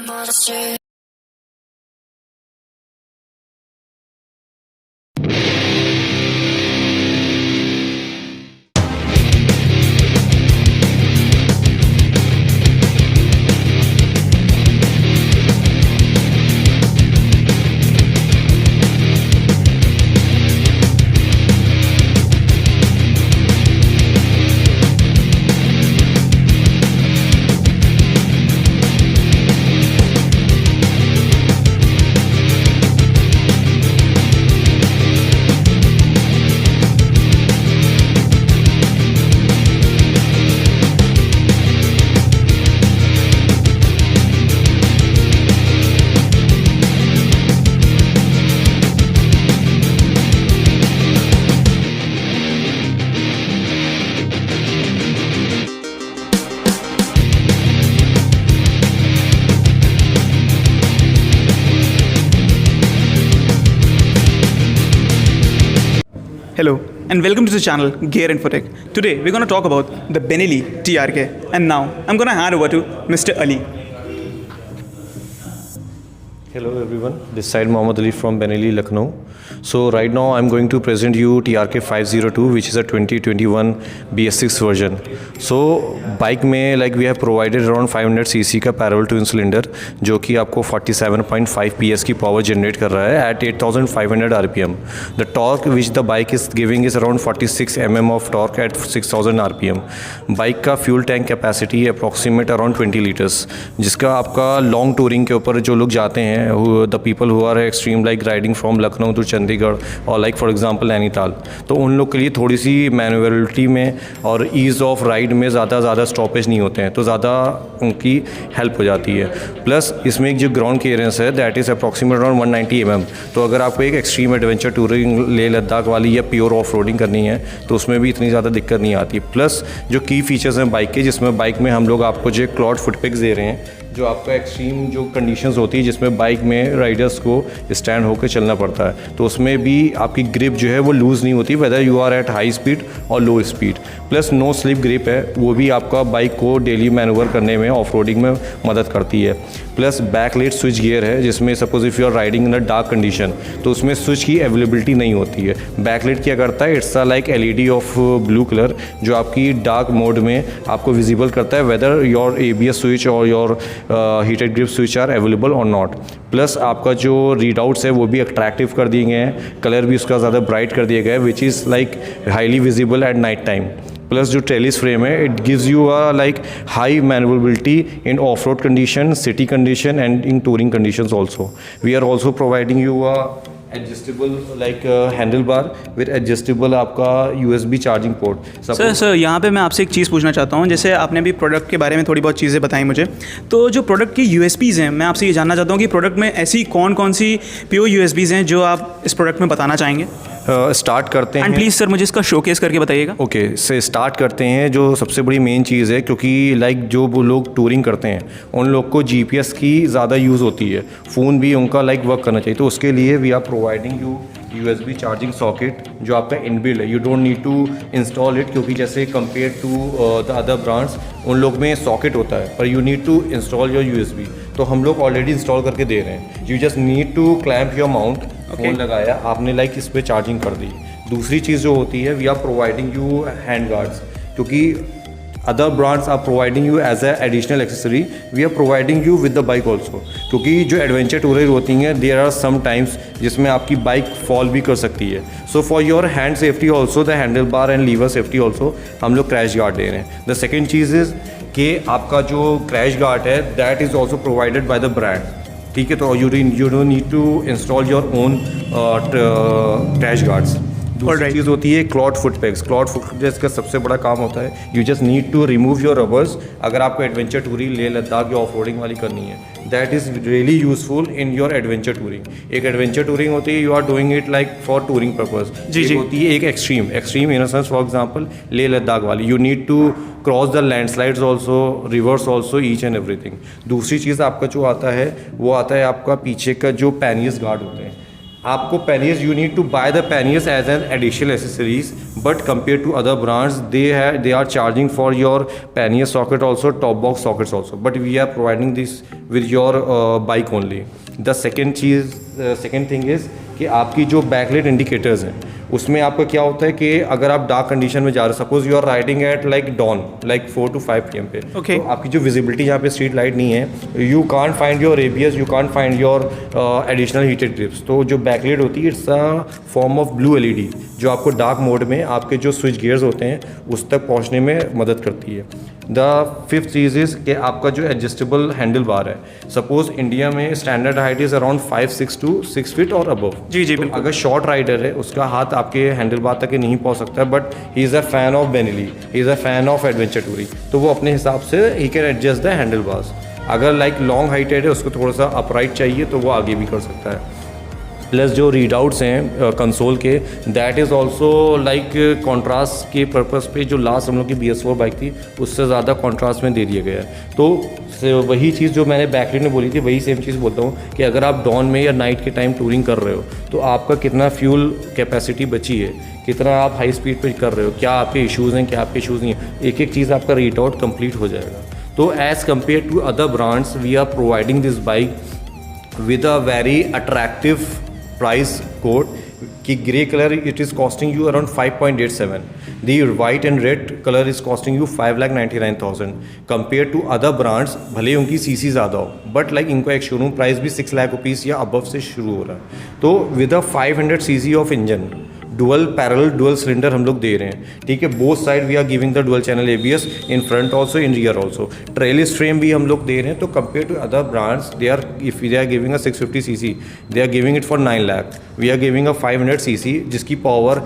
modesty. Hello and welcome to the channel Gear Infotech. Today we're going to talk about the Benelli TRK, and now I'm going to hand over to Mr. Ali. Hello everyone, this side Mohammad Ali from Benelli, Lucknow. So right now I'm going to present you TRK 502, which is a 2021 BS6 version. So bike में like we have provided around 500 cc का parallel twin cylinder जो कि आपको 47.5 PS की power generate कर रहा है at 8500 RPM. The torque which the bike is giving is around 46 mm of torque at 6000 RPM. Bike का fuel tank capacity approximate around 20 litres, जिसका आपका लॉन्ग टूरिंग के ऊपर जो लोग जाते हैं, the people who are extreme like riding from Lucknow to Chandigarh और लाइक फॉर एग्जांपल नैनीताल, तो उन लोग के लिए थोड़ी सी मैनुअलिटी में और ईज़ ऑफ राइड में ज़्यादा स्टॉपेज नहीं होते हैं, तो ज़्यादा उनकी हेल्प हो जाती है. प्लस इसमें एक जो ग्राउंड क्लियरेंस है that is approximate around 190 mm. तो अगर आपको एक extreme adventure touring Leh Ladakh वाली या प्योर ऑफ रोडिंग करनी है तो उसमें भी इतनी ज़्यादा दिक्कत नहीं आती. प्लस जो की फीचर्स हैं बाइक के, जिसमें बाइक में हम लोग आपको जो क्लॉड फुटपिक्स दे रहे हैं, जो आपका एक्सट्रीम जो कंडीशंस होती है जिसमें बाइक में राइडर्स को स्टैंड होकर चलना पड़ता है, तो उसमें भी आपकी ग्रिप जो है वो लूज़ नहीं होती whether you are at high speed और low speed. Plus no slip grip है, वो भी आपका बाइक को डेली मैनूवर करने में ऑफ रोडिंग में मदद करती है. प्लस बैकलेट स्विच गियर है, जिसमें suppose if you are riding in a dark condition तो उसमें स्विच की अवेलेबिलिटी नहीं होती है. बैकलेट क्या करता है, it's a like LED of blue colour जो आपकी डार्क मोड में आपको विजिबल करता है वेदर योर ABS स्विच और your heated grip switch are available और नॉट. प्लस आपका जो रीडआउट्स है वो भी अट्रैक्टिव कर दिए गए हैं, कलर भी उसका ज़्यादा ब्राइट कर दिया गया है which is like highly visible at night time. Plus जो ट्रेलिस फ्रेम है it gives you a like high manoeuvrability in off road condition, city condition and in touring conditions also. We are also providing you a adjustable like handle bar with adjustable आपका USB charging port. Sir यहाँ पे मैं आपसे एक चीज़ पूछना चाहता हूँ. जैसे आपने अभी प्रोडक्ट के बारे में थोड़ी बहुत चीज़ें बताई मुझे, तो जो प्रोडक्ट की USPs हैं मैं आपसे ये जानना चाहता हूँ कि प्रोडक्ट में ऐसी कौन सी प्योर USPs हैं जो आप इस प्रोडक्ट में बताना चाहेंगे. स्टार्ट करते हैं. एंड प्लीज़ सर मुझे इसका शोकेस करके बताइएगा. ओके से स्टार्ट करते हैं. जो सबसे बड़ी मेन चीज़ है, क्योंकि लाइक जो वो लोग टूरिंग करते हैं उन लोग को GPS की ज़्यादा यूज़ होती है, फ़ोन भी उनका लाइक वर्क करना चाहिए, तो उसके लिए we are providing you USB charging socket जो आपका इनबिल्ट है. You don't need to install it, क्योंकि जैसे compare to the other brands उन लोग में सॉकेट होता है, पर you need to install your USB. तो हम लोग ऑलरेडी इंस्टॉल करके दे रहे हैं. You just need to clamp your mount. Phone लगाया आपने, लाइक इस पर चार्जिंग कर दी. दूसरी चीज़ जो होती है we are providing you hand guards, क्योंकि other brands are providing you as a additional accessory, we are providing you with the bike also. क्योंकि जो एडवेंचर टूर होती हैं देयर आर सम टाइम्स जिसमें आपकी बाइक फॉल भी कर सकती है. So for your hand safety also, the handle bar and lever safety also हम लोग क्रैश गार्ड दे रहे हैं. द सेकेंड चीज़ इज़ कि आपका जो क्रैश गार्ड है that is also provided by the brand. ठीक है, तो you don't need to install your own crash guards. दूसरी चीज़ होती है क्लॉड फुटपेग्स. क्लॉड फुटपेग्स का सबसे बड़ा काम होता है you just need to remove your rubbers. अगर आपको एडवेंचर टूरिंग लेह लद्दाख या ऑफ रोडिंग वाली करनी है, that is really useful in your adventure touring. एक एडवेंचर टूरिंग होती है, you are doing it like for touring purpose. जी होती है एक extreme in a sense, for example Leh Ladakh वाली, you need to cross the landslides also, rivers also, each and everything. दूसरी चीज़ आपका जो आता है वो आता है आपका पीछे का जो पैनियस गार्ड होते हैं. आपको panniers, you need to buy the panniers as an additional accessories, but compared to other brands, they are charging for your pannier socket also, top box sockets also, but we are providing this with your bike only. The second thing is कि आपकी जो backlight indicators हैं उसमें आपका क्या होता है कि अगर आप डार्क कंडीशन में जा रहे हो, suppose you are riding at like dawn, like 4 to 5 PM पे, Okay. तो आपकी जो विजिबिलिटी यहाँ पे स्ट्रीट लाइट नहीं है, you can't find your ABS, you can't find your additional heated grips. तो जो बैकलाइट होती है it's a form of blue LED जो आपको डार्क मोड में आपके जो स्विच गियर्स होते हैं उस तक पहुँचने में मदद करती है। द फिफ्थ चीज़ इज़ कि आपका जो एडजस्टेबल हैंडल बार है, सपोज इंडिया में standard height is around 5'6" to 6 feet और अबव। जी जी तो बिल्कुल। अगर शॉर्ट राइडर है उसका हाथ आपके हैंडल बार तक नहीं पहुंच सकता, but he is a fan of Benelli, he is a fan of adventure touring, तो वो अपने हिसाब से he can adjust the handle bars. अगर लाइक लॉन्ग हाइटेड है उसको थोड़ा सा अपराइट चाहिए तो वो आगे भी कर सकता है। प्लस जो रीडआउट्स हैं कंसोल के, that is also like contrast के पर्पस पे जो लास्ट हम लोग की BS4 बाइक थी उससे ज़्यादा कॉन्ट्रास्ट में दे दिया गया है। तो वही चीज़ जो मैंने बैकलाइट में बोली थी वही सेम चीज़ बोलता हूँ कि अगर आप डॉन में या नाइट के टाइम टूरिंग कर रहे हो तो आपका कितना फ्यूल कैपेसिटी बची है, कितना आप हाई स्पीड पे कर रहे हो, क्या आपके इश्यूज़ हैं, क्या आपके इश्यूज़ नहीं हैं, एक एक चीज़ आपका रीडआउट कंप्लीट हो जाएगा। तो as compare to other brands we are providing this bike with a very attractive price code कि grey colour it is costing you around 5.87, the white and red colour is costing you 5,99,000 compare to other brands. भले उनकी CC ज़्यादा हो but like इनका एक showroom price भी 6 lakh rupees या above से शुरू हो रहा है। तो with a 500 cc of engine, dual cylinder हम लोग दे रहे हैं, ठीक है। Both side we are giving the dual channel ABS in front also, in rear also. Trellis frame भी हम लोग दे रहे हैं। तो compare to other brands they are, if they are giving a 650 cc, they are giving it for 9 lakh, we are giving a 500 cc जिसकी power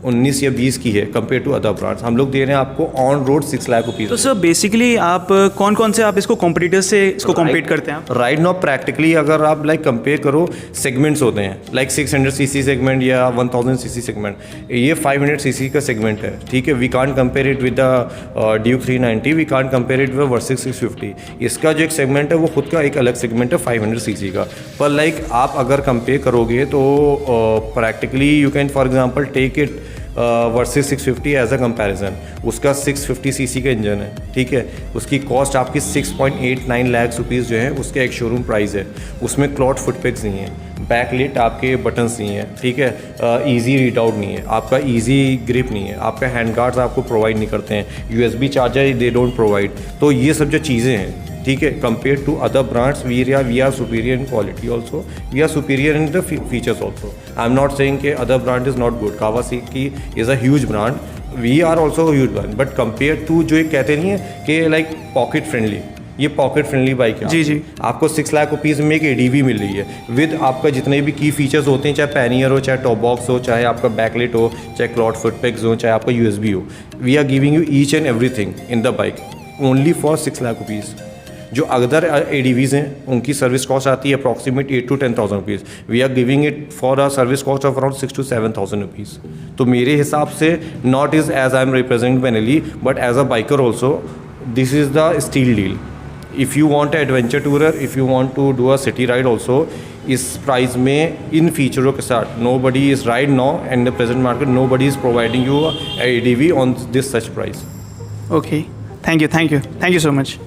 19 या 20 की है कंपेयर टू अदर ब्रांड्स। हम लोग दे रहे हैं आपको ऑन रोड 6 लाख रुपीज़। तो सर बेसिकली आप कौन कौन से आप इसको कॉम्पिटिटर्स से इसको कॉम्पीट करते हैं आप? राइट नाउ प्रैक्टिकली अगर आप लाइक कंपेयर करो, सेगमेंट्स होते हैं लाइक 600 cc सेगमेंट या 1000 cc सेगमेंट, ये 500 cc का सेगमेंट है, ठीक है। We can't compare it with the Duke 390, we can't compare it with versus 650। इसका जो एक सेगमेंट है वो खुद का एक अलग सेगमेंट है 500 cc का। पर लाइक आप अगर कंपेयर करोगे तो practically you can for example take it versus 650 as a comparison. उसका 650 cc का इंजन है, ठीक है। उसकी कॉस्ट आपकी 6.89 लाख रुपीज़ जो है उसका एक शोरूम प्राइस है। उसमें क्लॉट फुटपेग्स नहीं है, बैकलिट आपके बटन्स नहीं है, ठीक है। इजी रीडआउट नहीं है, आपका इजी ग्रिप नहीं है, आपका हैंड गार्ड्स आपको प्रोवाइड नहीं करते हैं, USB charger they don't provide. तो ये सब जो चीज़ें हैं, ठीक है, compare to other brands we are superior in quality also, we are superior in the features also. I am not saying कि other brand is not good, Kawasaki is a huge brand, we are also huge brand, but compare to जो एक कहते नहीं है कि like pocket friendly, ये pocket friendly bike है। जी जी। आपको 6 लाख रुपीज़ में एक ADV मिल रही है विद आपका जितने भी की फीचर्स होते हैं, चाहे पैनियर हो, चाहे टॉप बॉक्स हो, चाहे आपका बैकलाइट हो, चाहे क्लॉट फुटपेग्स हो, चाहे आपका USB हो। We are giving you each and everything in the bike only for 6 lakh rupees. जो अदर ADVs हैं उनकी सर्विस कॉस्ट आती है approximate 8 to 10,000 rupees, we are giving it for a service cost of around 6 to 7,000 rupees. तो मेरे हिसाब से not is as I am represent Benelli but as a biker also this is the steal deal. If you want adventure tourer, if you want to do a city ride also, इस price में इन फीचरों के साथ nobody is ride now and the present market, nobody is providing you ADV on this such price. Okay, thank you so much.